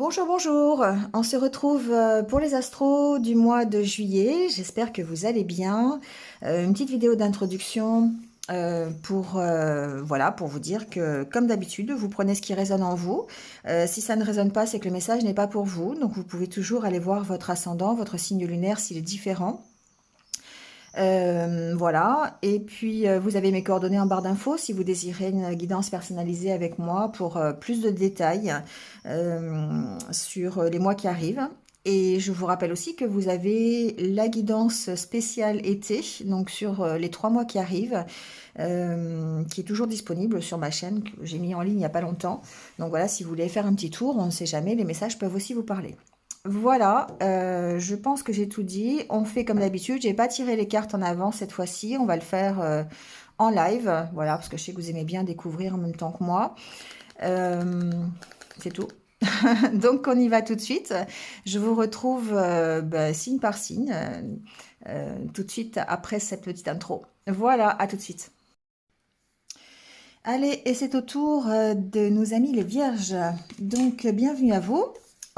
Bonjour, bonjour. On se retrouve pour les astros du mois de juillet. J'espère que vous allez bien. Une petite vidéo d'introduction voilà, pour vous dire que, comme d'habitude, vous prenez ce qui résonne en vous. Si ça ne résonne pas, c'est que le message n'est pas pour vous. Donc, vous pouvez toujours aller voir votre ascendant, votre signe lunaire s'il est différent. Voilà, et puis vous avez mes coordonnées en barre d'infos si vous désirez une guidance personnalisée avec moi pour plus de détails sur les mois qui arrivent. Et je vous rappelle aussi que vous avez la guidance spéciale été, donc sur les 3 mois qui arrivent, qui est toujours disponible sur ma chaîne, que j'ai mis en ligne il n'y a pas longtemps. Donc voilà, si vous voulez faire un petit tour, on ne sait jamais, les messages peuvent aussi vous parler. Voilà, je pense que j'ai tout dit. On fait comme d'habitude. J'ai pas tiré les cartes en avant cette fois-ci. On va le faire en live. Voilà, parce que je sais que vous aimez bien découvrir en même temps que moi. Euh, c'est tout. Donc on y va tout de suite. Je vous retrouve signe par signe tout de suite après cette petite intro. Voilà, à tout de suite. Allez, et c'est au tour de nos amis les vierges. Donc bienvenue à vous.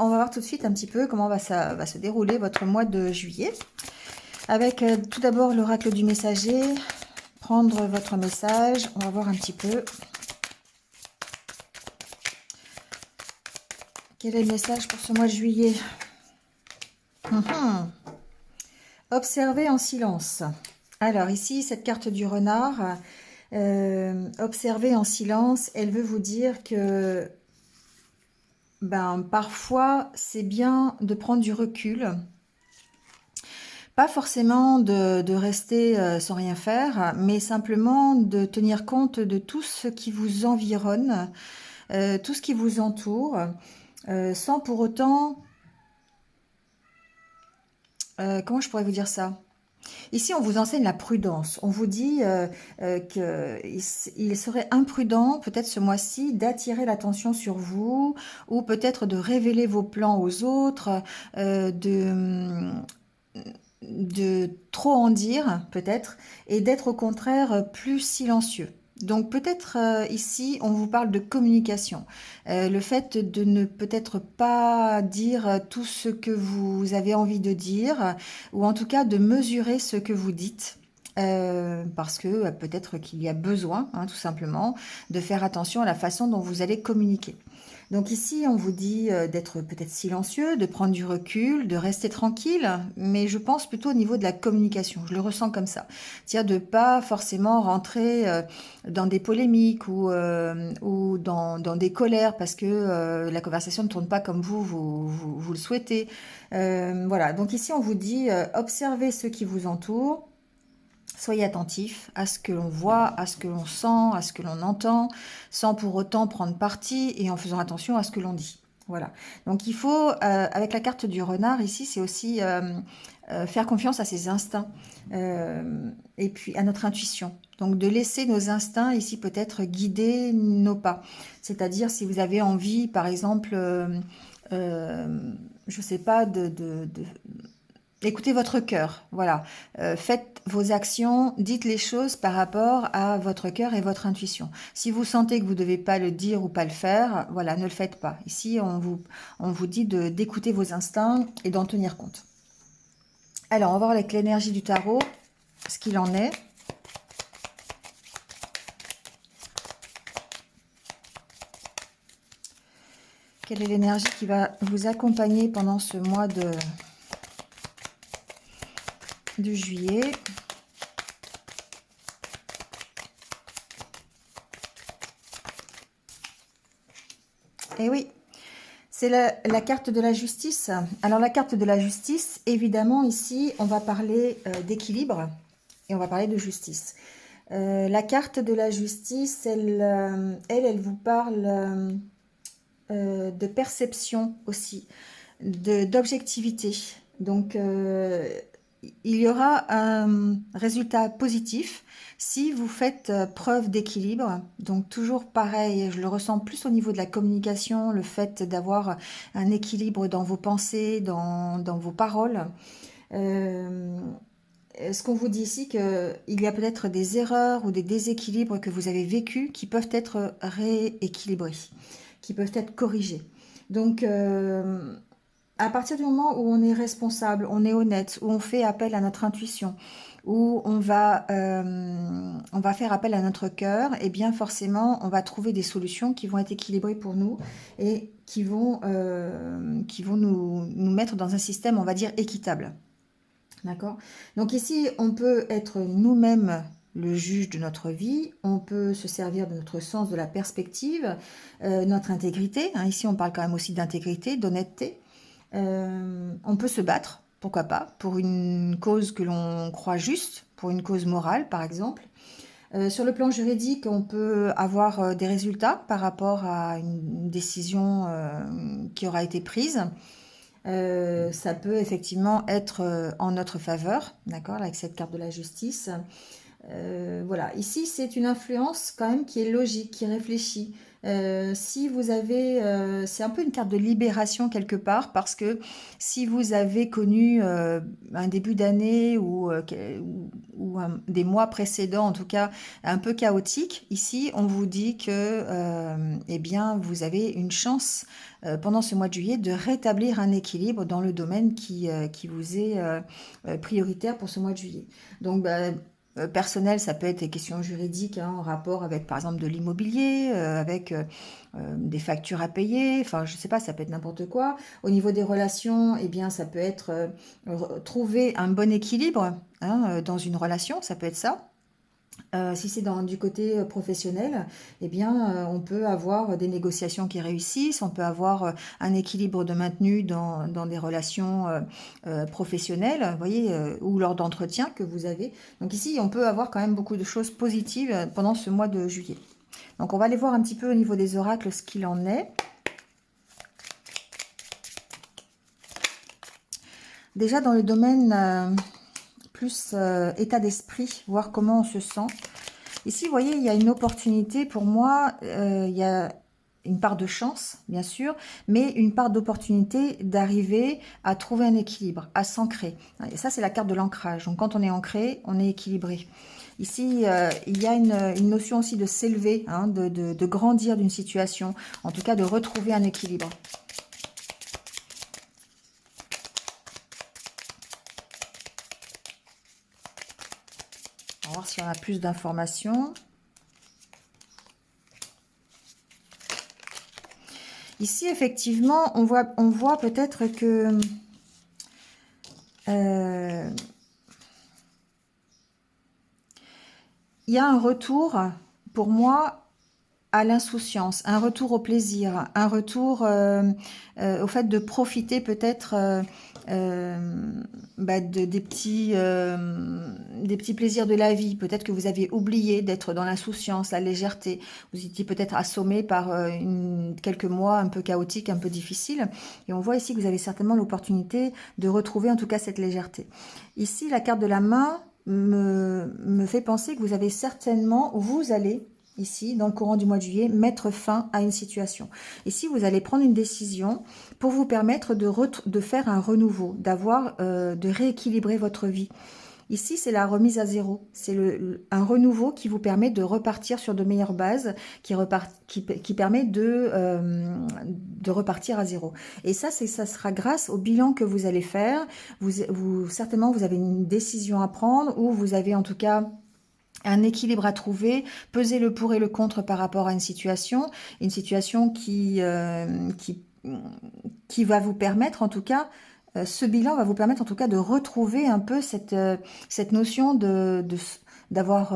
On va voir tout de suite un petit peu comment va se dérouler votre mois de juillet. Avec tout d'abord l'oracle du messager, prendre votre message. On va voir un petit peu quel est le message pour ce mois de juillet. Observez en silence. Alors ici, cette carte du renard, observez en silence, elle veut vous dire que parfois c'est bien de prendre du recul. Pas forcément de rester sans rien faire, mais simplement de tenir compte de tout ce qui vous environne, tout ce qui vous entoure, sans pour autant... comment je pourrais vous dire ça? Ici, on vous enseigne la prudence. On vous dit qu'il serait imprudent, peut-être ce mois-ci, d'attirer l'attention sur vous, ou peut-être de révéler vos plans aux autres, de trop en dire, peut-être, et d'être au contraire plus silencieux. Donc peut-être ici, on vous parle de communication. Le fait de ne peut-être pas dire tout ce que vous avez envie de dire, ou en tout cas de mesurer ce que vous dites. Parce que peut-être qu'il y a besoin, hein, tout simplement, de faire attention à la façon dont vous allez communiquer. Donc ici, on vous dit d'être peut-être silencieux, de prendre du recul, de rester tranquille, mais je pense plutôt au niveau de la communication. Je le ressens comme ça. C'est-à-dire de pas forcément rentrer dans des polémiques ou dans des colères parce que la conversation ne tourne pas comme vous le souhaitez. Voilà. Donc ici, on vous dit observez ce qui vous entoure. Soyez attentifs à ce que l'on voit, à ce que l'on sent, à ce que l'on entend, sans pour autant prendre parti et en faisant attention à ce que l'on dit. Voilà. Donc il faut, avec la carte du renard ici, c'est aussi faire confiance à ses instincts et puis à notre intuition. Donc de laisser nos instincts ici peut-être guider nos pas. C'est-à-dire si vous avez envie, par exemple, je sais pas, écoutez votre cœur, voilà. Faites vos actions, dites les choses par rapport à votre cœur et votre intuition. Si vous sentez que vous ne devez pas le dire ou pas le faire, voilà, ne le faites pas. Ici, on vous dit d'écouter vos instincts et d'en tenir compte. Alors, on va voir avec l'énergie du tarot ce qu'il en est. Quelle est l'énergie qui va vous accompagner pendant ce mois de juillet? Eh oui, c'est la carte de la justice. Alors la carte de la justice, évidemment, ici, on va parler d'équilibre et on va parler de justice. La carte de la justice, elle vous parle de perception aussi, d'objectivité. Donc, il y aura un résultat positif si vous faites preuve d'équilibre. Donc toujours pareil, je le ressens plus au niveau de la communication, le fait d'avoir un équilibre dans vos pensées, dans vos paroles. Euh, ce qu'on vous dit ici, qu'il y a peut-être des erreurs ou des déséquilibres que vous avez vécus qui peuvent être rééquilibrés, qui peuvent être corrigés. Donc, à partir du moment où on est responsable, on est honnête, où on fait appel à notre intuition, où on va faire appel à notre cœur, et bien forcément, on va trouver des solutions qui vont être équilibrées pour nous et qui vont nous mettre dans un système, on va dire, équitable. D'accord? Donc ici, on peut être nous-mêmes le juge de notre vie, on peut se servir de notre sens de la perspective, notre intégrité, hein, ici on parle quand même aussi d'intégrité, d'honnêteté. On peut se battre, pourquoi pas, pour une cause que l'on croit juste, pour une cause morale par exemple. Sur le plan juridique, on peut avoir des résultats par rapport à une décision qui aura été prise. Ça peut effectivement être en notre faveur, d'accord, avec cette carte de la justice. Voilà, ici c'est une influence quand même qui est logique, qui réfléchit. Si vous avez, c'est un peu une carte de libération quelque part parce que si vous avez connu un début d'année des mois précédents, en tout cas un peu chaotique, ici on vous dit que eh bien vous avez une chance pendant ce mois de juillet de rétablir un équilibre dans le domaine qui vous est prioritaire pour ce mois de juillet. Donc bah, personnel, ça peut être des questions juridiques hein, en rapport avec, par exemple, de l'immobilier, avec des factures à payer, enfin, je sais pas, ça peut être n'importe quoi. Au niveau des relations, eh bien, ça peut être trouver un bon équilibre hein, dans une relation, ça peut être ça. Si c'est du côté professionnel, eh bien, on peut avoir des négociations qui réussissent, on peut avoir un équilibre de maintenu dans des relations professionnelles, vous voyez, ou lors d'entretiens que vous avez. Donc ici, on peut avoir quand même beaucoup de choses positives pendant ce mois de juillet. Donc on va aller voir un petit peu au niveau des oracles ce qu'il en est. Déjà dans le domaine plus état d'esprit, voir comment on se sent. Ici, vous voyez, il y a une opportunité pour moi, il y a une part de chance, bien sûr, mais une part d'opportunité d'arriver à trouver un équilibre, à s'ancrer. Et ça, c'est la carte de l'ancrage. Donc, quand on est ancré, on est équilibré. Ici, il y a une notion aussi de s'élever, hein, de grandir d'une situation, en tout cas de retrouver un équilibre. On va voir si on a plus d'informations. Ici, effectivement, on voit peut-être que il y a un retour, pour moi, à l'insouciance, un retour au plaisir, un retour au fait de profiter peut-être des petits plaisirs de la vie. Peut-être que vous avez oublié d'être dans l'insouciance, la légèreté. Vous étiez peut-être assommé par quelques mois un peu chaotiques, un peu difficiles. Et on voit ici que vous avez certainement l'opportunité de retrouver en tout cas cette légèreté. Ici, la carte de la main me fait penser que vous avez certainement, vous allez ici, dans le courant du mois de juillet, mettre fin à une situation. Ici, vous allez prendre une décision pour vous permettre de faire un renouveau, de rééquilibrer votre vie. Ici, c'est la remise à zéro. C'est un renouveau qui vous permet de repartir sur de meilleures bases, qui permet de repartir à zéro. Et ça sera grâce au bilan que vous allez faire. Certainement, vous avez une décision à prendre ou vous avez en tout cas un équilibre à trouver, peser le pour et le contre par rapport à une situation qui va vous permettre en tout cas, ce bilan va vous permettre en tout cas de retrouver un peu cette notion d'avoir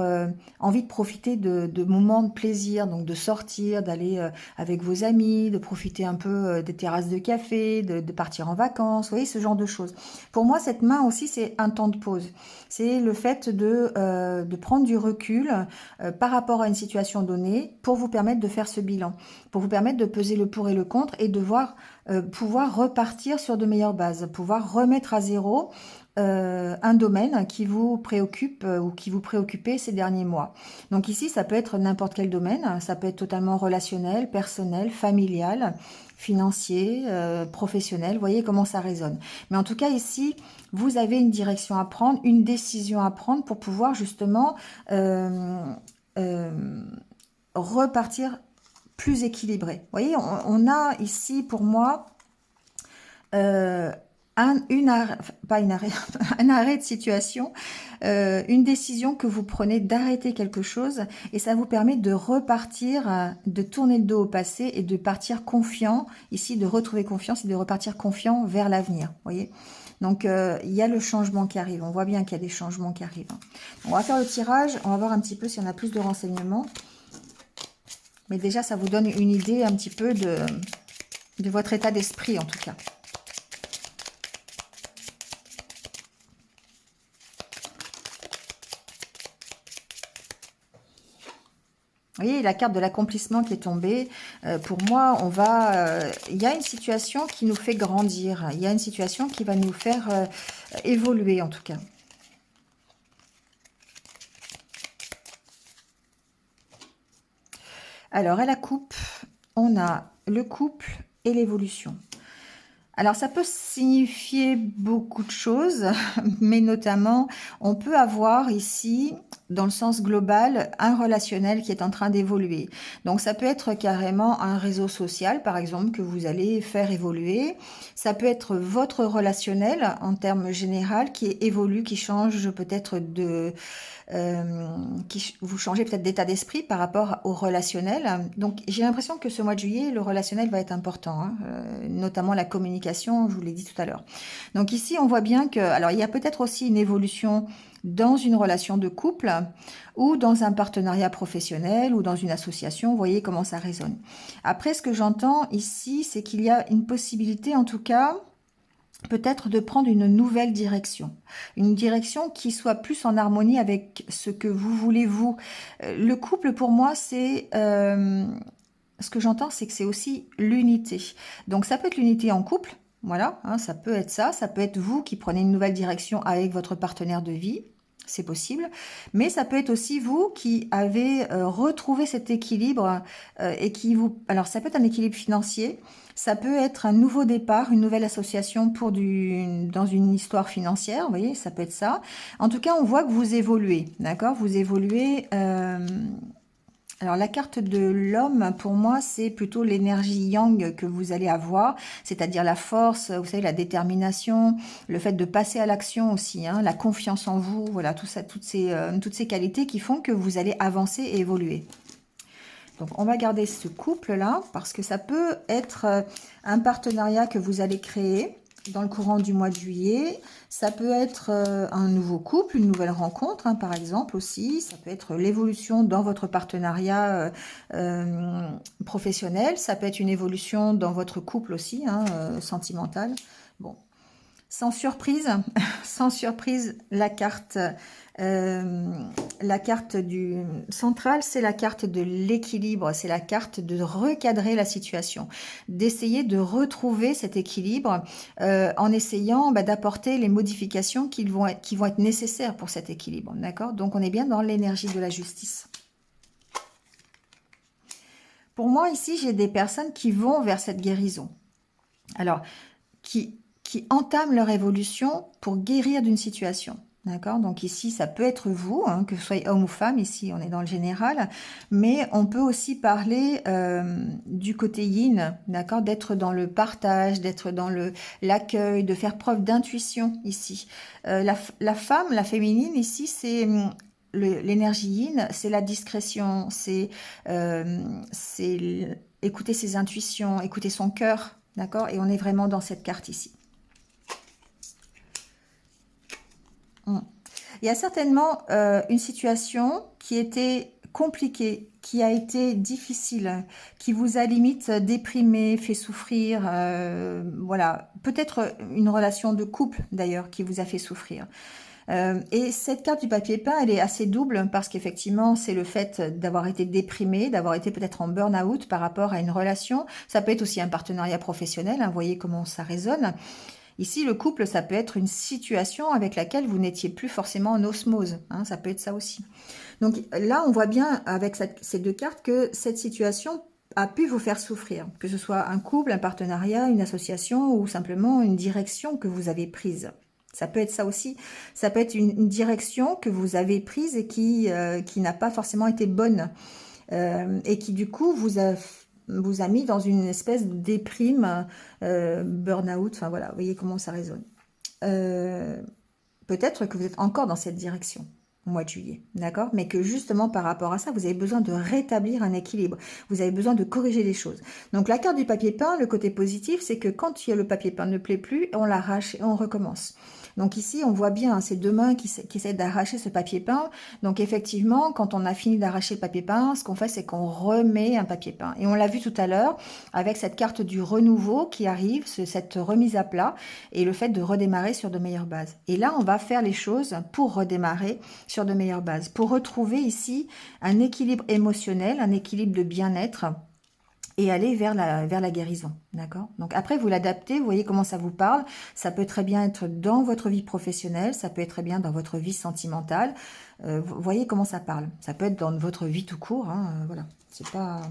envie de profiter de moments de plaisir, donc de sortir, d'aller avec vos amis, de profiter un peu des terrasses de café, de partir en vacances, vous voyez, ce genre de choses. Pour moi, cette main aussi, c'est un temps de pause. C'est le fait de prendre du recul par rapport à une situation donnée pour vous permettre de faire ce bilan, pour vous permettre de peser le pour et le contre et de pouvoir repartir sur de meilleures bases, pouvoir remettre à zéro un domaine qui vous préoccupe ou qui vous préoccupait ces derniers mois. Donc ici, ça peut être n'importe quel domaine, ça peut être totalement relationnel, personnel, familial, financier, professionnel, vous voyez comment ça résonne. Mais en tout cas ici, vous avez une direction à prendre, une décision à prendre pour pouvoir justement repartir plus équilibré. Vous voyez, on a ici pour moi pas une arrêt, un arrêt de situation, une décision que vous prenez d'arrêter quelque chose et ça vous permet de repartir, de tourner le dos au passé et de partir confiant, ici de retrouver confiance et de repartir confiant vers l'avenir, vous voyez. Donc il y a le changement qui arrive, on voit bien qu'il y a des changements qui arrivent. On va faire le tirage, on va voir un petit peu si on a plus de renseignements. Mais déjà ça vous donne une idée un petit peu de votre état d'esprit en tout cas. Vous voyez, la carte de l'accomplissement qui est tombée, pour moi, il y a une situation qui nous fait grandir. Il y a une situation qui va nous faire évoluer, en tout cas. Alors, à la coupe, on a le couple et l'évolution. Alors, ça peut signifier beaucoup de choses, mais notamment, on peut avoir ici, dans le sens global, un relationnel qui est en train d'évoluer. Donc, ça peut être carrément un réseau social, par exemple, que vous allez faire évoluer. Ça peut être votre relationnel, en termes général, qui évolue, qui change peut-être vous changez peut-être d'état d'esprit par rapport au relationnel. Donc, j'ai l'impression que ce mois de juillet, le relationnel va être important, hein, notamment la communication, je vous l'ai dit tout à l'heure. Donc ici, on voit bien que, alors il y a peut-être aussi une évolution dans une relation de couple ou dans un partenariat professionnel ou dans une association, vous voyez comment ça résonne. Après, ce que j'entends ici, c'est qu'il y a une possibilité, en tout cas, peut-être de prendre une nouvelle direction. Une direction qui soit plus en harmonie avec ce que vous voulez, vous. Le couple, pour moi, c'est... ce que j'entends, c'est que c'est aussi l'unité. Donc, ça peut être l'unité en couple. Voilà, hein, ça peut être ça. Ça peut être vous qui prenez une nouvelle direction avec votre partenaire de vie. C'est possible. Mais ça peut être aussi vous qui avez retrouvé cet équilibre et qui vous... Alors, ça peut être un équilibre financier. Ça peut être un nouveau départ, une nouvelle association dans une histoire financière, vous voyez, ça peut être ça. En tout cas, on voit que vous évoluez, d'accord? Vous évoluez. Alors, la carte de l'homme, pour moi, c'est plutôt l'énergie yang que vous allez avoir, c'est-à-dire la force, vous savez, la détermination, le fait de passer à l'action aussi, hein, la confiance en vous, voilà, tout ça, toutes ces qualités qui font que vous allez avancer et évoluer. Donc, on va garder ce couple-là parce que ça peut être un partenariat que vous allez créer dans le courant du mois de juillet. Ça peut être un nouveau couple, une nouvelle rencontre, hein, par exemple aussi. Ça peut être l'évolution dans votre partenariat professionnel. Ça peut être une évolution dans votre couple aussi, hein, sentimental. Bon, sans surprise, sans surprise, la carte du central, c'est la carte de l'équilibre, c'est la carte de recadrer la situation, d'essayer de retrouver cet équilibre en essayant d'apporter les modifications qui vont être nécessaires pour cet équilibre, d'accord? Donc on est bien dans l'énergie de la justice. Pour moi ici, j'ai des personnes qui vont vers cette guérison. Alors, qui entament leur évolution pour guérir d'une situation. D'accord? Donc ici, ça peut être vous, hein, que vous soyez homme ou femme, ici on est dans le général, mais on peut aussi parler du côté yin, d'accord? D'être dans le partage, d'être dans l'accueil, de faire preuve d'intuition ici. La femme, la féminine ici, c'est... l'énergie yin, c'est la discrétion, c'est écouter ses intuitions, écouter son cœur, d'accord? Et on est vraiment dans cette carte ici. Il y a certainement une situation qui était compliquée, qui a été difficile, qui vous a limite déprimé, fait souffrir, voilà. Peut-être une relation de couple d'ailleurs qui vous a fait souffrir. Et cette carte du papier peint, elle est assez double parce qu'effectivement, c'est le fait d'avoir été déprimé, d'avoir été peut-être en burn-out par rapport à une relation. Ça peut être aussi un partenariat professionnel, hein, vous voyez comment ça résonne. Ici, le couple, ça peut être une situation avec laquelle vous n'étiez plus forcément en osmose. Hein, ça peut être ça aussi. Donc là, on voit bien avec ces deux cartes que cette situation a pu vous faire souffrir. Que ce soit un couple, un partenariat, une association ou simplement une direction que vous avez prise. Ça peut être ça aussi. Ça peut être une direction que vous avez prise et qui n'a pas forcément été bonne. Et qui du coup vous a vous a mis dans une espèce de déprime, burn-out, enfin voilà, vous voyez comment ça résonne. Peut-être que vous êtes encore dans cette direction au mois de juillet, d'accord? Mais que justement par rapport à ça, vous avez besoin de rétablir un équilibre. Vous avez besoin de corriger les choses. Donc la carte du papier peint, le côté positif, c'est que quand le papier peint ne plaît plus, on l'arrache et on recommence. Donc ici, on voit bien, ces deux mains qui essaient d'arracher ce papier peint. Donc effectivement, quand on a fini d'arracher le papier peint, ce qu'on fait, c'est qu'on remet un papier peint. Et on l'a vu tout à l'heure avec cette carte du renouveau qui arrive, cette remise à plat et le fait de redémarrer sur de meilleures bases. Et là, on va faire les choses pour redémarrer sur de meilleures bases, pour retrouver ici un équilibre émotionnel, un équilibre de bien-être et aller vers la guérison, d'accord? Donc après, vous l'adaptez, vous voyez comment ça vous parle. Ça peut très bien être dans votre vie professionnelle, ça peut être très bien dans votre vie sentimentale. Vous voyez comment ça parle. Ça peut être dans votre vie tout court, hein, voilà. C'est pas...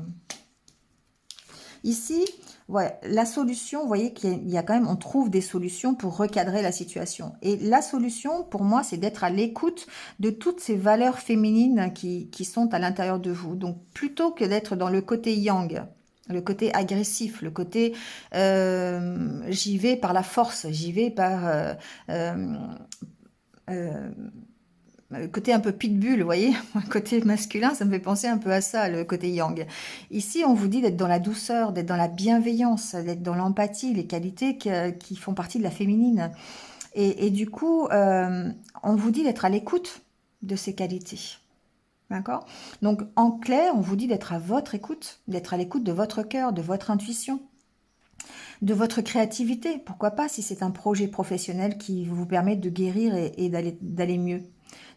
Ici, ouais, la solution, vous voyez qu'il y a quand même, on trouve des solutions pour recadrer la situation. Et la solution, pour moi, c'est d'être à l'écoute de toutes ces valeurs féminines qui sont à l'intérieur de vous. Donc, plutôt que d'être dans le côté yang, le côté agressif, le côté j'y vais par la force, j'y vais par euh, euh, le côté un peu pitbull, vous voyez, le côté masculin, ça me fait penser un peu à ça, le côté yang. Ici, on vous dit d'être dans la douceur, d'être dans la bienveillance, d'être dans l'empathie, les qualités qui font partie de la féminine. Et du coup, on vous dit d'être à l'écoute de ces qualités. D'accord? Donc, en clair, on vous dit d'être à votre écoute, d'être à l'écoute de votre cœur, de votre intuition, de votre créativité. Pourquoi pas si c'est un projet professionnel qui vous permet de guérir et d'aller mieux.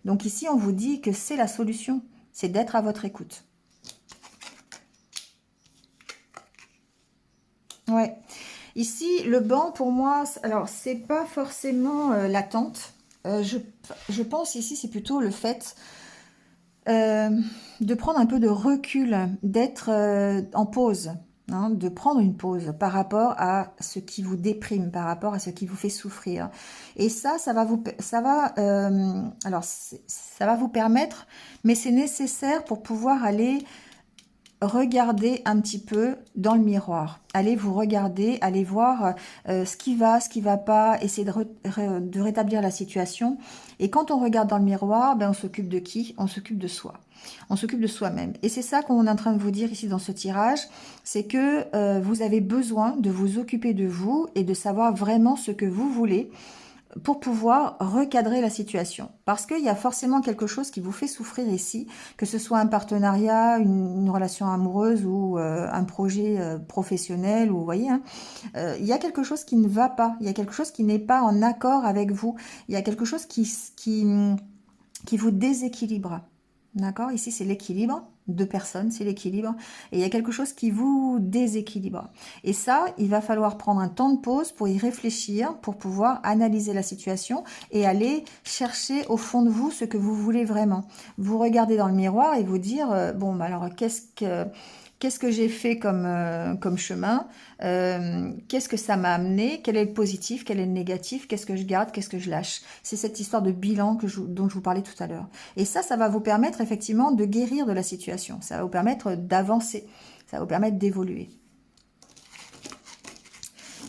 Donc ici, on vous dit que c'est la solution, c'est d'être à votre écoute. Ouais. Ici, le banc, pour moi, alors, c'est pas forcément l'attente. Je pense ici, c'est plutôt le fait de prendre un peu de recul, d'être en pause, hein, de prendre une pause par rapport à ce qui vous déprime, par rapport à ce qui vous fait souffrir. Et ça va vous, alors ça va vous permettre, mais c'est nécessaire pour pouvoir aller regarder un petit peu dans le miroir. Allez vous regarder, allez voir ce qui va pas, essayer de rétablir la situation. Et quand on regarde dans le miroir, ben on s'occupe de qui? On s'occupe de soi. On s'occupe de soi-même. Et c'est ça qu'on est en train de vous dire ici dans ce tirage, c'est que vous avez besoin de vous occuper de vous et de savoir vraiment ce que vous voulez pour pouvoir recadrer la situation. Parce qu'il y a forcément quelque chose qui vous fait souffrir ici, que ce soit un partenariat, une relation amoureuse ou un projet professionnel, ou vous voyez, hein, il y a quelque chose qui ne va pas, il y a quelque chose qui n'est pas en accord avec vous, il y a quelque chose qui vous déséquilibre. D'accord? Ici, c'est l'équilibre. Deux personnes, c'est l'équilibre. Et il y a quelque chose qui vous déséquilibre. Et ça, il va falloir prendre un temps de pause pour y réfléchir, pour pouvoir analyser la situation et aller chercher au fond de vous ce que vous voulez vraiment. Vous regardez dans le miroir et vous dire, bon, bah alors, qu'est-ce que j'ai fait comme chemin? Qu'est-ce que ça m'a amené? Quel est le positif? Quel est le négatif? Qu'est-ce que je garde? Qu'est-ce que je lâche? C'est cette histoire de bilan dont je vous parlais tout à l'heure. Et ça va vous permettre effectivement de guérir de la situation. Ça va vous permettre d'avancer. Ça va vous permettre d'évoluer.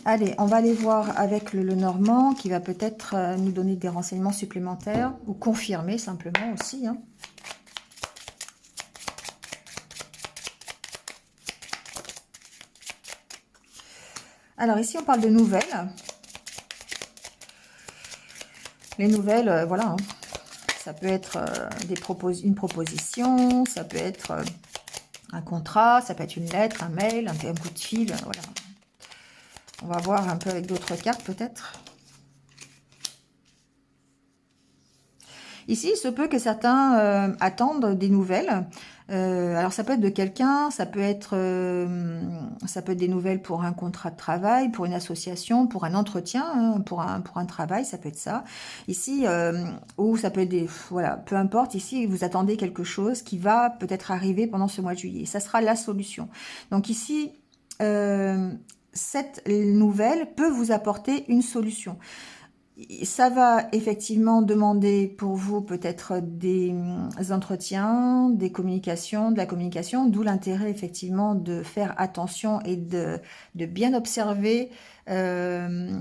Allez, on va aller voir avec le Normand qui va peut-être nous donner des renseignements supplémentaires ou confirmer simplement aussi, hein. Alors ici, on parle de nouvelles. Les nouvelles, voilà, hein. Ça peut être une proposition, ça peut être un contrat, ça peut être une lettre, un mail, un coup de fil, voilà. On va voir un peu avec d'autres cartes peut-être. Ici, il se peut que certains attendent des nouvelles. Alors, ça peut être de quelqu'un, ça peut être des nouvelles pour un contrat de travail, pour une association, pour un entretien, hein, pour un travail, ça peut être ça. Ici, ou ça peut être voilà, peu importe. Ici, vous attendez quelque chose qui va peut-être arriver pendant ce mois de juillet. Ça sera la solution. Donc ici, cette nouvelle peut vous apporter une solution. Ça va effectivement demander pour vous peut-être des entretiens, des communications, de la communication, d'où l'intérêt effectivement de faire attention et de bien observer euh,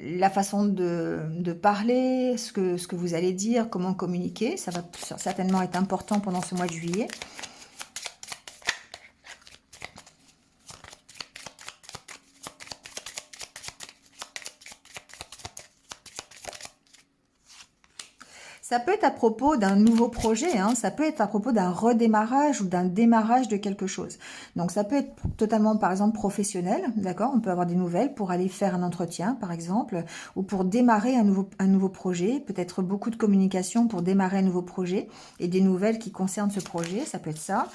la façon de parler, ce que vous allez dire, comment communiquer. Ça va certainement être important pendant ce mois de juillet. Ça peut être à propos d'un nouveau projet, hein, ça peut être à propos d'un redémarrage ou d'un démarrage de quelque chose. Donc ça peut être totalement, par exemple, professionnel, d'accord? On peut avoir des nouvelles pour aller faire un entretien, par exemple, ou pour démarrer un nouveau projet, peut-être beaucoup de communication pour démarrer un nouveau projet et des nouvelles qui concernent ce projet, ça peut être ça.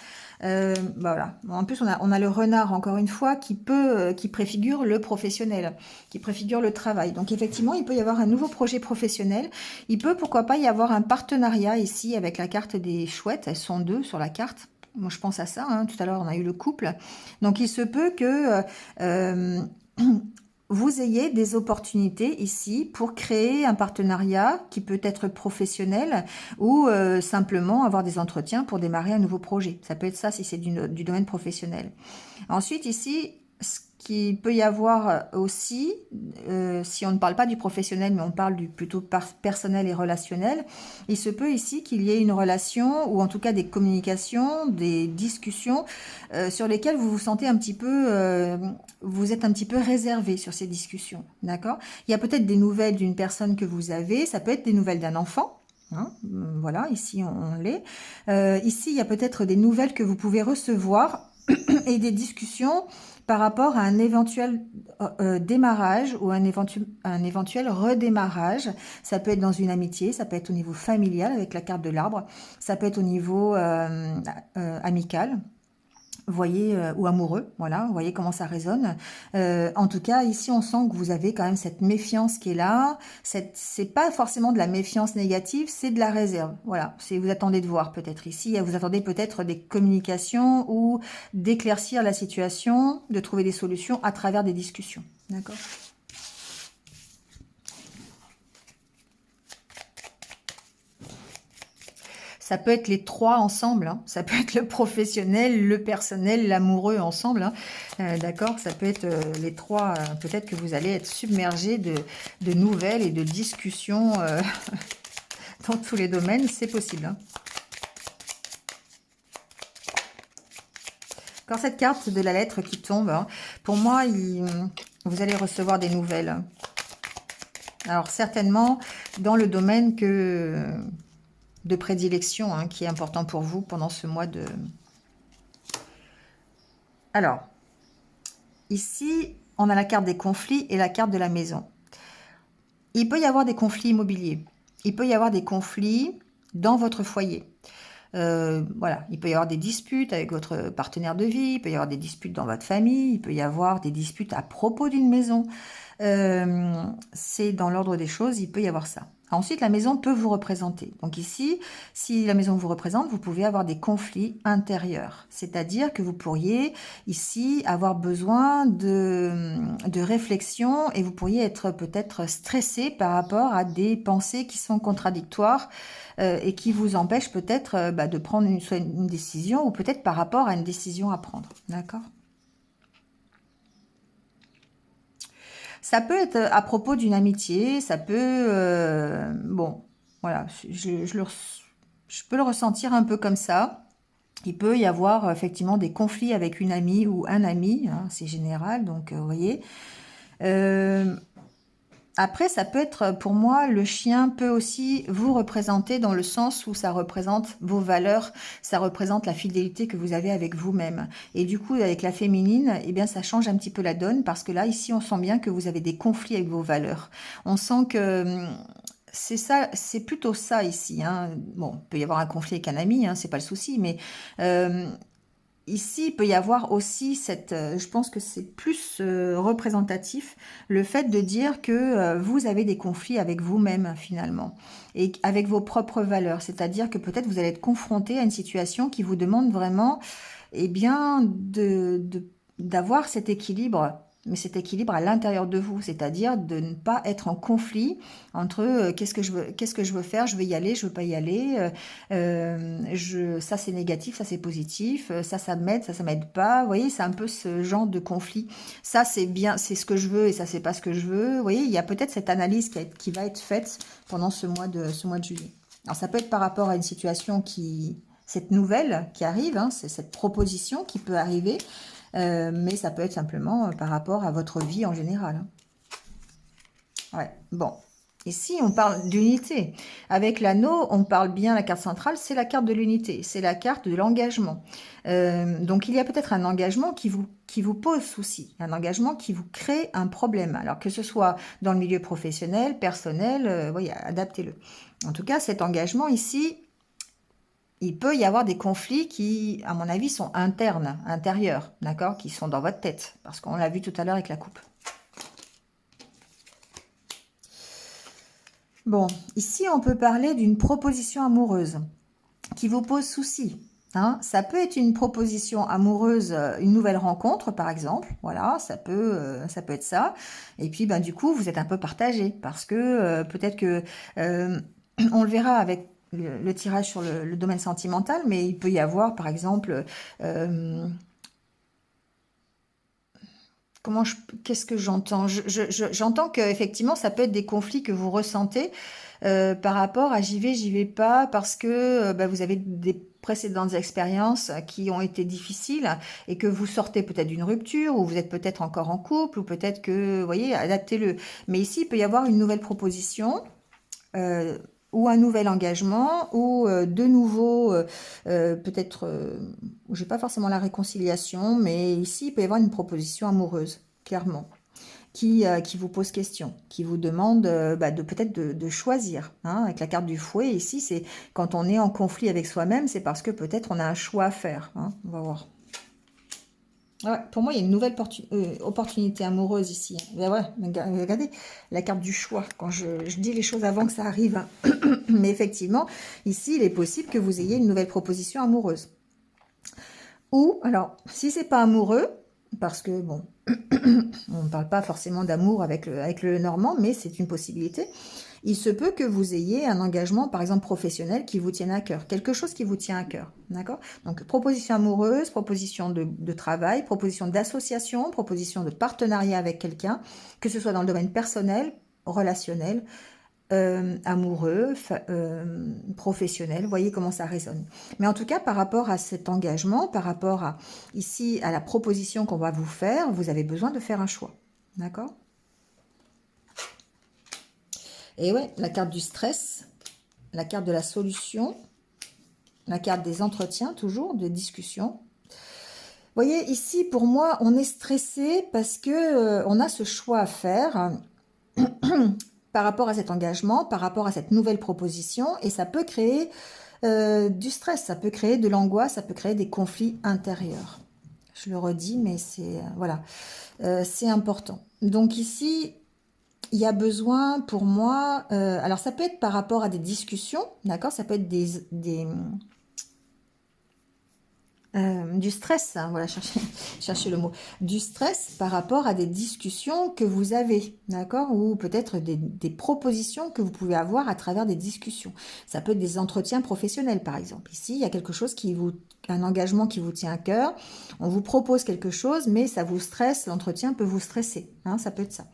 Voilà. En plus, on a le renard, encore une fois, qui préfigure le professionnel, qui préfigure le travail. Donc effectivement, il peut y avoir un nouveau projet professionnel. Il peut, pourquoi pas, y avoir un partenariat ici avec la carte des chouettes. Elles sont deux sur la carte. Moi, je pense à ça. Hein. Tout à l'heure, on a eu le couple. Donc, il se peut que vous ayez des opportunités ici pour créer un partenariat qui peut être professionnel ou simplement avoir des entretiens pour démarrer un nouveau projet. Ça peut être ça si c'est du domaine professionnel. Ensuite, ici, ce qu'il peut y avoir aussi, si on ne parle pas du professionnel, mais on parle du plutôt personnel et relationnel, il se peut ici qu'il y ait une relation, ou en tout cas des communications, des discussions sur lesquelles vous vous sentez un petit peu, vous êtes un petit peu réservé sur ces discussions, d'accord? Il y a peut-être des nouvelles d'une personne que vous avez, ça peut être des nouvelles d'un enfant. Hein, voilà, ici on l'est. Ici, il y a peut-être des nouvelles que vous pouvez recevoir et des discussions par rapport à un éventuel démarrage ou un éventuel redémarrage. Ça peut être dans une amitié, ça peut être au niveau familial avec la carte de l'arbre, ça peut être au niveau amical. Vous voyez, ou amoureux, voilà, vous voyez comment ça résonne. En tout cas, ici, on sent que vous avez quand même cette méfiance qui est là. C'est pas forcément de la méfiance négative, c'est de la réserve. Voilà, vous attendez de voir peut-être ici, vous attendez peut-être des communications ou d'éclaircir la situation, de trouver des solutions à travers des discussions. D'accord ? Ça peut être les trois ensemble, hein. Ça peut être le professionnel, le personnel, l'amoureux ensemble. Hein. D'accord? Ça peut être les trois. Peut-être que vous allez être submergé de nouvelles et de discussions dans tous les domaines. C'est possible. Hein. Quand cette carte de la lettre qui tombe, hein, pour moi, vous allez recevoir des nouvelles. Alors certainement dans le domaine de prédilection hein, qui est important pour vous pendant ce mois de... Alors, ici, on a la carte des conflits et la carte de la maison. Il peut y avoir des conflits immobiliers. Il peut y avoir des conflits dans votre foyer. Voilà, il peut y avoir des disputes avec votre partenaire de vie, il peut y avoir des disputes dans votre famille, il peut y avoir des disputes à propos d'une maison. C'est dans l'ordre des choses, il peut y avoir ça. Ensuite, la maison peut vous représenter. Donc ici, si la maison vous représente, vous pouvez avoir des conflits intérieurs. C'est-à-dire que vous pourriez ici avoir besoin de réflexion et vous pourriez être peut-être stressé par rapport à des pensées qui sont contradictoires et qui vous empêchent peut-être de prendre soit une décision ou peut-être par rapport à une décision à prendre. D'accord ? Ça peut être à propos d'une amitié, ça peut... bon, voilà, je peux le ressentir un peu comme ça. Il peut y avoir effectivement des conflits avec une amie ou un ami, hein, c'est général, donc vous voyez. Après, ça peut être, pour moi, le chien peut aussi vous représenter dans le sens où ça représente vos valeurs, ça représente la fidélité que vous avez avec vous-même. Et du coup, avec la féminine, eh bien, ça change un petit peu la donne parce que là, ici, on sent bien que vous avez des conflits avec vos valeurs. On sent que c'est ça, c'est plutôt ça ici. Hein. Bon, il peut y avoir un conflit avec un ami, hein, c'est pas le souci, mais ici, il peut y avoir aussi je pense que c'est plus représentatif, le fait de dire que vous avez des conflits avec vous-même finalement, et avec vos propres valeurs. C'est-à-dire que peut-être vous allez être confronté à une situation qui vous demande vraiment, eh bien, d'avoir cet équilibre mais cet équilibre à l'intérieur de vous, c'est-à-dire de ne pas être en conflit entre qu'est-ce que je veux faire, je veux y aller, je veux pas y aller, ça c'est négatif, ça c'est positif, ça m'aide, ça m'aide pas. Vous voyez, c'est un peu ce genre de conflit. Ça c'est bien, c'est ce que je veux et ça c'est pas ce que je veux. Vous voyez, il y a peut-être cette analyse qui va être faite pendant ce mois de juillet. Alors ça peut être par rapport à une situation cette nouvelle qui arrive, hein, c'est cette proposition qui peut arriver. Mais ça peut être simplement par rapport à votre vie en général. Hein. Ouais, bon. Ici, on parle d'unité. Avec l'anneau, on parle bien, la carte centrale, c'est la carte de l'unité, c'est la carte de l'engagement. Donc, il y a peut-être un engagement qui vous pose souci, un engagement qui vous crée un problème. Alors, que ce soit dans le milieu professionnel, personnel, oui, adaptez-le. En tout cas, cet engagement ici, il peut y avoir des conflits qui, à mon avis, sont internes, intérieurs, d'accord, qui sont dans votre tête, parce qu'on l'a vu tout à l'heure avec la coupe. Bon, ici, on peut parler d'une proposition amoureuse qui vous pose souci. Hein. Ça peut être une proposition amoureuse, une nouvelle rencontre, par exemple. Voilà, ça peut être ça. Et puis, ben, du coup, vous êtes un peu partagé, parce que peut-être que on le verra avec le tirage sur le domaine sentimental, mais il peut y avoir, par exemple, qu'est-ce que j'entends? J'entends qu'effectivement, ça peut être des conflits que vous ressentez par rapport à j'y vais pas, parce que bah, vous avez des précédentes expériences qui ont été difficiles et que vous sortez peut-être d'une rupture ou vous êtes peut-être encore en couple ou peut-être que, vous voyez, adaptez-le. Mais ici, il peut y avoir une nouvelle proposition euh, ou un nouvel engagement, ou de nouveau, peut-être, j'ai pas forcément la réconciliation, mais ici, il peut y avoir une proposition amoureuse, clairement, qui vous pose question, qui vous demande bah, peut-être de choisir. Hein, avec la carte du fouet, ici, c'est quand on est en conflit avec soi-même, c'est parce que peut-être on a un choix à faire. Hein, on va voir. Ouais, pour moi, il y a une nouvelle opportunité amoureuse ici. Ben ouais, regardez la carte du choix. Quand je dis les choses avant que ça arrive. Hein. Mais effectivement, ici, il est possible que vous ayez une nouvelle proposition amoureuse. Ou, alors, si c'est pas amoureux, parce que, bon, on ne parle pas forcément d'amour avec le normand, mais c'est une possibilité. Il se peut que vous ayez un engagement, par exemple professionnel, qui vous tienne à cœur. Quelque chose qui vous tient à cœur. D'accord? Donc, proposition amoureuse, proposition de travail, proposition d'association, proposition de partenariat avec quelqu'un, que ce soit dans le domaine personnel, relationnel, amoureux, professionnel. Vous voyez comment ça résonne. Mais en tout cas, par rapport à cet engagement, par rapport à ici à la proposition qu'on va vous faire, vous avez besoin de faire un choix. D'accord? Et ouais, la carte du stress, la carte de la solution, la carte des entretiens, toujours, de discussion. Vous voyez, ici, pour moi, on est stressé parce que on a ce choix à faire par rapport à cet engagement, par rapport à cette nouvelle proposition, et ça peut créer du stress, ça peut créer de l'angoisse, ça peut créer des conflits intérieurs. Je le redis, mais c'est voilà, c'est important. Donc ici, il y a besoin pour moi, alors ça peut être par rapport à des discussions, d'accord, ça peut être du stress, hein, voilà, chercher le mot, du stress par rapport à des discussions que vous avez, d'accord, ou peut-être des propositions que vous pouvez avoir à travers des discussions. Ça peut être des entretiens professionnels, par exemple. Ici, il y a quelque chose un engagement qui vous tient à cœur. On vous propose quelque chose, mais ça vous stresse, l'entretien peut vous stresser, hein, ça peut être ça.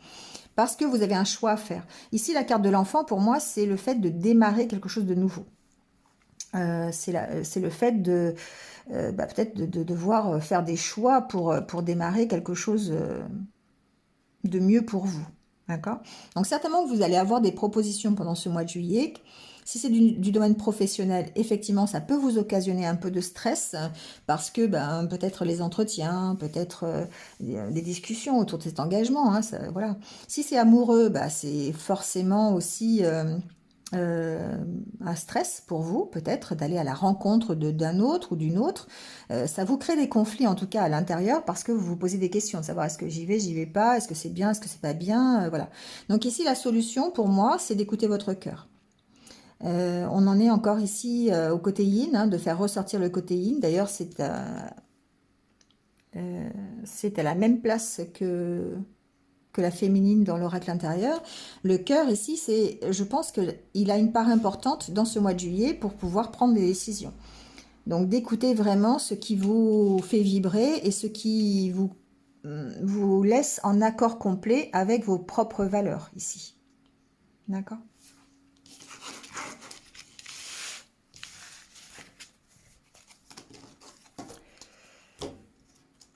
Parce que vous avez un choix à faire. Ici, la carte de l'enfant, pour moi, c'est le fait de démarrer quelque chose de nouveau. C'est le fait de peut-être de devoir faire des choix pour démarrer quelque chose de mieux pour vous. D'accord? Donc certainement que vous allez avoir des propositions pendant ce mois de juillet. Si c'est du domaine professionnel, effectivement, ça peut vous occasionner un peu de stress parce que peut-être les entretiens, peut-être des discussions autour de cet engagement. Hein, voilà. Si c'est amoureux, c'est forcément aussi un stress pour vous, peut-être, d'aller à la rencontre d'un autre ou d'une autre. Ça vous crée des conflits, en tout cas, à l'intérieur, parce que vous vous posez des questions, de savoir est-ce que j'y vais pas, est-ce que c'est bien, est-ce que c'est pas bien, voilà. Donc ici, la solution, pour moi, c'est d'écouter votre cœur. On en est encore ici au côté yin, hein, de faire ressortir le côté yin. D'ailleurs, C'est à la même place que la féminine dans l'oracle intérieur. Le cœur ici, je pense qu'il a une part importante dans ce mois de juillet pour pouvoir prendre des décisions. Donc d'écouter vraiment ce qui vous fait vibrer et ce qui vous laisse en accord complet avec vos propres valeurs ici. D'accord?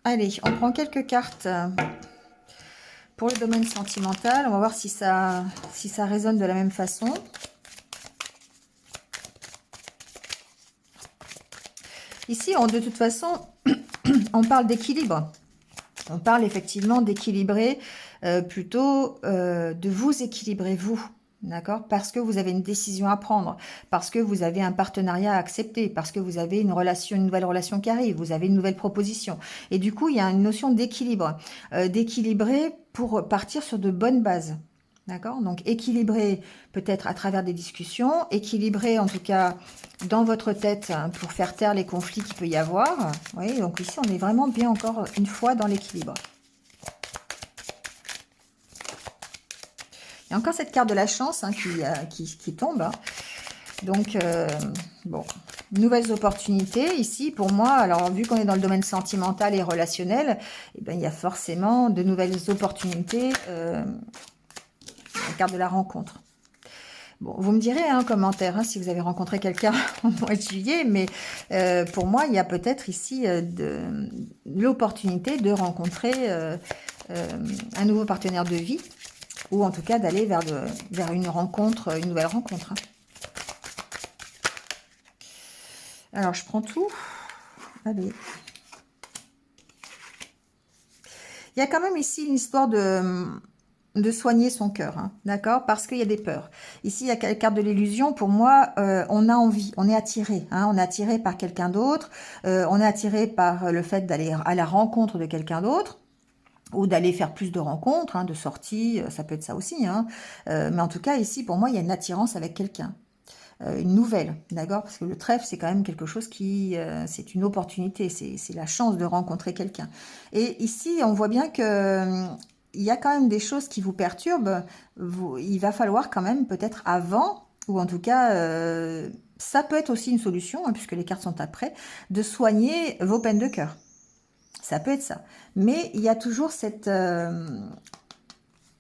Allez, on prend quelques cartes pour le domaine sentimental. On va voir si ça résonne de la même façon. Ici, de toute façon, on parle d'équilibre. On parle effectivement d'équilibrer, plutôt de vous équilibrer, vous. D'accord? Parce que vous avez une décision à prendre, parce que vous avez un partenariat à accepter, parce que vous avez une nouvelle relation qui arrive, vous avez une nouvelle proposition. Et du coup, il y a une notion d'équilibre. D'équilibrer pour partir sur de bonnes bases. D'accord? Donc, équilibrer peut-être à travers des discussions, équilibrer en tout cas dans votre tête hein, pour faire taire les conflits qu'il peut y avoir. Vous voyez, donc ici, on est vraiment bien encore une fois dans l'équilibre. Il y a encore cette carte de la chance hein, qui tombe. Hein. Donc, bon, nouvelles opportunités ici pour moi. Alors, vu qu'on est dans le domaine sentimental et relationnel, eh ben, il y a forcément de nouvelles opportunités. La carte de la rencontre. Bon, vous me direz en commentaire hein, si vous avez rencontré quelqu'un au mois de juillet, mais pour moi, il y a peut-être ici l'opportunité de rencontrer un nouveau partenaire de vie, ou en tout cas d'aller vers une rencontre, une nouvelle rencontre. Hein. Alors, je prends tout. Allez. Il y a quand même ici une histoire de soigner son cœur, hein, d'accord? Parce qu'il y a des peurs. Ici, il y a la carte de l'illusion. Pour moi, on a envie, on est attiré. Hein, on est attiré par quelqu'un d'autre. On est attiré par le fait d'aller à la rencontre de quelqu'un d'autre ou d'aller faire plus de rencontres, hein, de sorties. Ça peut être ça aussi. Hein. Mais en tout cas, ici, pour moi, il y a une attirance avec quelqu'un. Une nouvelle, d'accord? Parce que le trèfle, c'est quand même quelque chose c'est une opportunité. C'est la chance de rencontrer quelqu'un. Et ici, on voit bien que il y a quand même des choses qui vous perturbent. Il va falloir quand même peut-être avant, ou en tout cas, ça peut être aussi une solution, hein, puisque les cartes sont après, de soigner vos peines de cœur. Ça peut être ça. Mais il y a toujours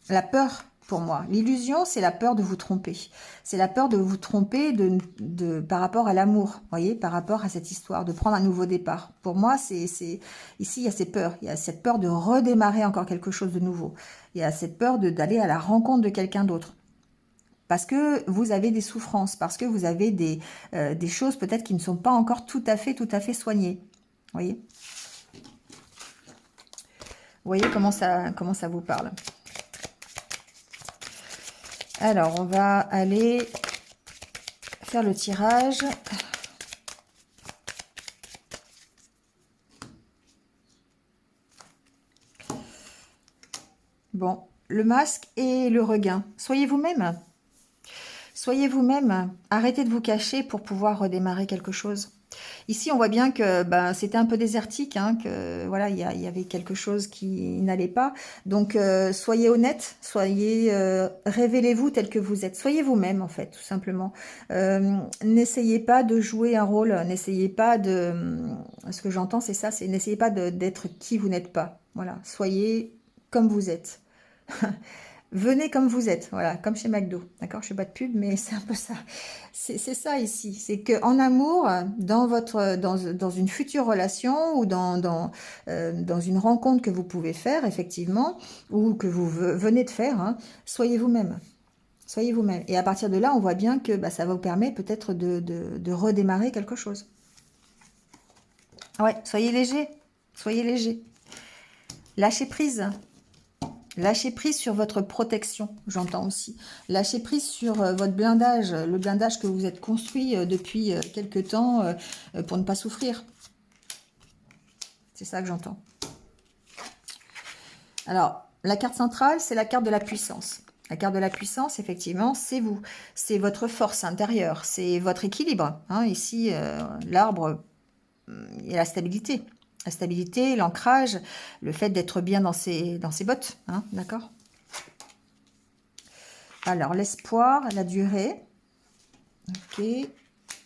la peur pour moi. L'illusion, c'est la peur de vous tromper. C'est la peur de vous tromper par rapport à l'amour, voyez, par rapport à cette histoire, de prendre un nouveau départ. Pour moi, ici, il y a ces peurs. Il y a cette peur de redémarrer encore quelque chose de nouveau. Il y a cette peur d'aller à la rencontre de quelqu'un d'autre. Parce que vous avez des souffrances, parce que vous avez des choses peut-être qui ne sont pas encore tout à fait soignées. Voyez ? Vous voyez comment ça vous parle. Alors, on va aller faire le tirage. Bon, le masque et le regain. Soyez vous-même. Soyez vous-même. Arrêtez de vous cacher pour pouvoir redémarrer quelque chose. Ici, on voit bien que c'était un peu désertique, hein, que voilà, il y avait quelque chose qui n'allait pas. Donc, soyez honnête, révélez-vous tel que vous êtes. Soyez vous-même, en fait, tout simplement. N'essayez pas de jouer un rôle, n'essayez pas ce que j'entends, c'est ça, n'essayez pas d'être qui vous n'êtes pas. Voilà, soyez comme vous êtes. Venez comme vous êtes, voilà, comme chez McDo, d'accord? Je fais pas de pub, mais c'est un peu ça. C'est ça ici, c'est que en amour, dans une future relation ou dans une rencontre que vous pouvez faire effectivement ou que vous venez de faire, hein, soyez vous-même, soyez vous-même. Et à partir de là, on voit bien que ça va vous permettre peut-être de redémarrer quelque chose. Ouais, soyez léger, soyez léger. Lâchez prise. Lâchez prise sur votre protection, j'entends aussi. Lâchez prise sur votre blindage, le blindage que vous êtes construit depuis quelque temps pour ne pas souffrir. C'est ça que j'entends. Alors, la carte centrale, c'est la carte de la puissance. La carte de la puissance, effectivement, c'est vous. C'est votre force intérieure, c'est votre équilibre. Hein. Ici, l'arbre et la stabilité. La stabilité, l'ancrage, le fait d'être bien dans ses bottes, hein, d'accord? Alors, l'espoir, la durée, ok,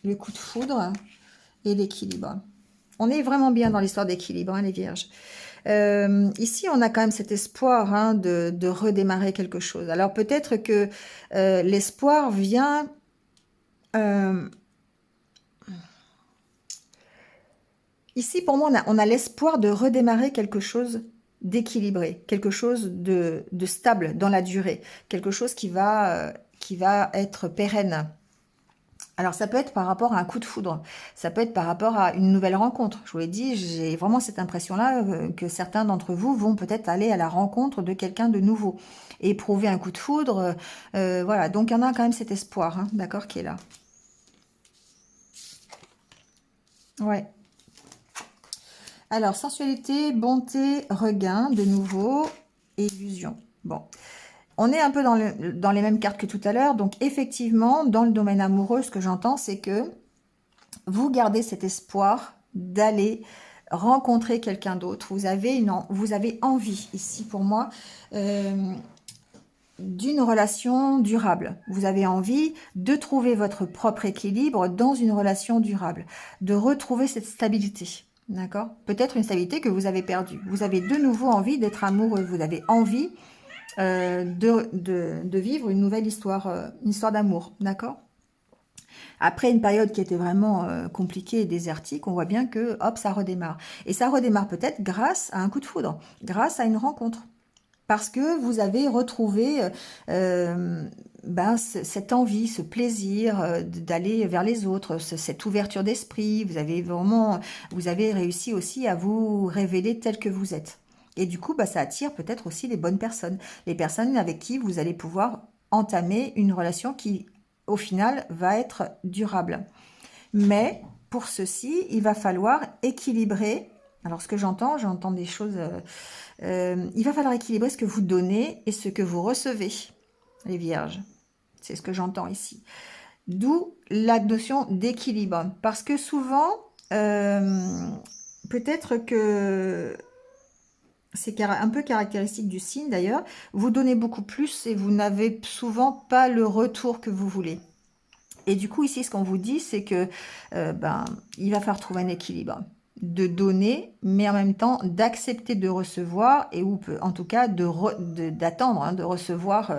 le coup de foudre et l'équilibre. On est vraiment bien dans l'histoire d'équilibre, hein, les vierges. Ici, on a quand même cet espoir, hein, de redémarrer quelque chose. Alors, peut-être que l'espoir vient... ici, pour moi, on a l'espoir de redémarrer quelque chose d'équilibré, quelque chose de stable dans la durée, quelque chose qui va être pérenne. Alors, ça peut être par rapport à un coup de foudre, ça peut être par rapport à une nouvelle rencontre. Je vous l'ai dit, j'ai vraiment cette impression-là que certains d'entre vous vont peut-être aller à la rencontre de quelqu'un de nouveau, éprouver un coup de foudre. Voilà, donc il y en a quand même cet espoir, hein, d'accord, qui est là. Ouais. Alors, sensualité, bonté, regain, de nouveau, et illusion. Bon. On est un peu dans les mêmes cartes que tout à l'heure. Donc, effectivement, dans le domaine amoureux, ce que j'entends, c'est que vous gardez cet espoir d'aller rencontrer quelqu'un d'autre. Vous avez envie, ici, pour moi, d'une relation durable. Vous avez envie de trouver votre propre équilibre dans une relation durable, de retrouver cette stabilité. D'accord? Peut-être une stabilité que vous avez perdue. Vous avez de nouveau envie d'être amoureux. Vous avez envie de vivre une nouvelle histoire, une histoire d'amour, d'accord? Après une période qui était vraiment compliquée et désertique, on voit bien que, hop, ça redémarre. Et ça redémarre peut-être grâce à un coup de foudre, grâce à une rencontre. Parce que vous avez retrouvé cette envie, ce plaisir d'aller vers les autres, cette ouverture d'esprit. Vous avez réussi aussi à vous révéler tel que vous êtes. Et du coup, ça attire peut-être aussi les bonnes personnes. Les personnes avec qui vous allez pouvoir entamer une relation qui, au final, va être durable. Mais pour ceci, il va falloir équilibrer. Alors, ce que j'entends des choses... il va falloir équilibrer ce que vous donnez et ce que vous recevez, les vierges. C'est ce que j'entends ici. D'où la notion d'équilibre. Parce que souvent, peut-être que c'est un peu caractéristique du signe d'ailleurs, vous donnez beaucoup plus et vous n'avez souvent pas le retour que vous voulez. Et du coup, ici, ce qu'on vous dit, c'est que il va falloir trouver un équilibre de donner, mais en même temps d'accepter de recevoir et ou en tout cas d'attendre, hein, de recevoir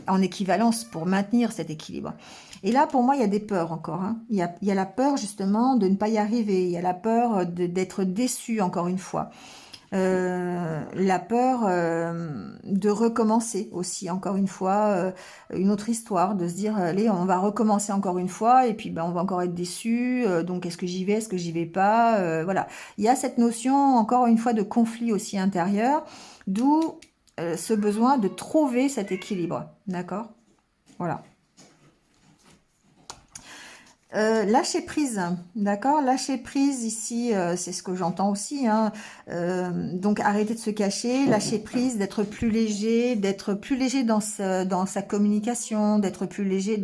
en équivalence pour maintenir cet équilibre. Et là, pour moi, il y a des peurs encore. Hein. Il y a la peur justement de ne pas y arriver. Il y a la peur d'être déçu encore une fois. La peur de recommencer aussi, encore une fois, une autre histoire, de se dire, allez, on va recommencer encore une fois, et puis on va encore être déçu, donc est-ce que j'y vais, est-ce que j'y vais pas, voilà. Il y a cette notion, encore une fois, de conflit aussi intérieur, d'où ce besoin de trouver cet équilibre, d'accord? Voilà. Lâcher prise, d'accord? Lâcher prise ici, c'est ce que j'entends aussi, hein. Donc arrêter de se cacher, lâcher prise, d'être plus léger dans sa communication, d'être plus léger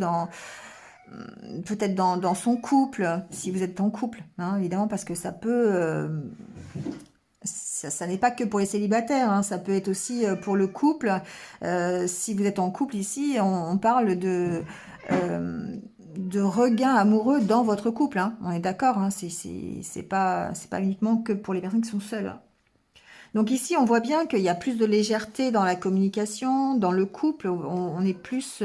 peut-être dans son couple, si vous êtes en couple, hein, évidemment, parce que ça peut... ça n'est pas que pour les célibataires, hein, ça peut être aussi pour le couple. Si vous êtes en couple ici, on parle de regain amoureux dans votre couple, hein. On est d'accord, hein, c'est pas uniquement que pour les personnes qui sont seules, hein. Donc ici, on voit bien qu'il y a plus de légèreté dans la communication, dans le couple, on est plus...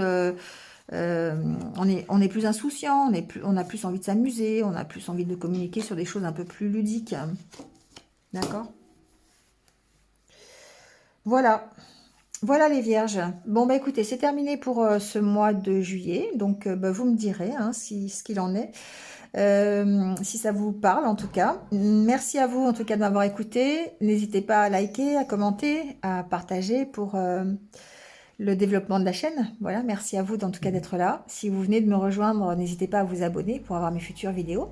on est plus insouciant, on a plus envie de s'amuser, on a plus envie de communiquer sur des choses un peu plus ludiques. D'accord? Voilà. Voilà les vierges. Bon, écoutez, c'est terminé pour ce mois de juillet. Donc, vous me direz hein, ce qu'il en est. Si ça vous parle, en tout cas. Merci à vous, en tout cas, de m'avoir écouté. N'hésitez pas à liker, à commenter, à partager pour le développement de la chaîne. Voilà, merci à vous, en tout cas, d'être là. Si vous venez de me rejoindre, n'hésitez pas à vous abonner pour avoir mes futures vidéos.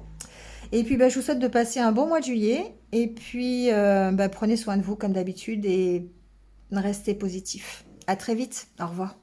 Et puis, je vous souhaite de passer un bon mois de juillet. Et puis, prenez soin de vous, comme d'habitude, et restez positif. À très vite. Au revoir.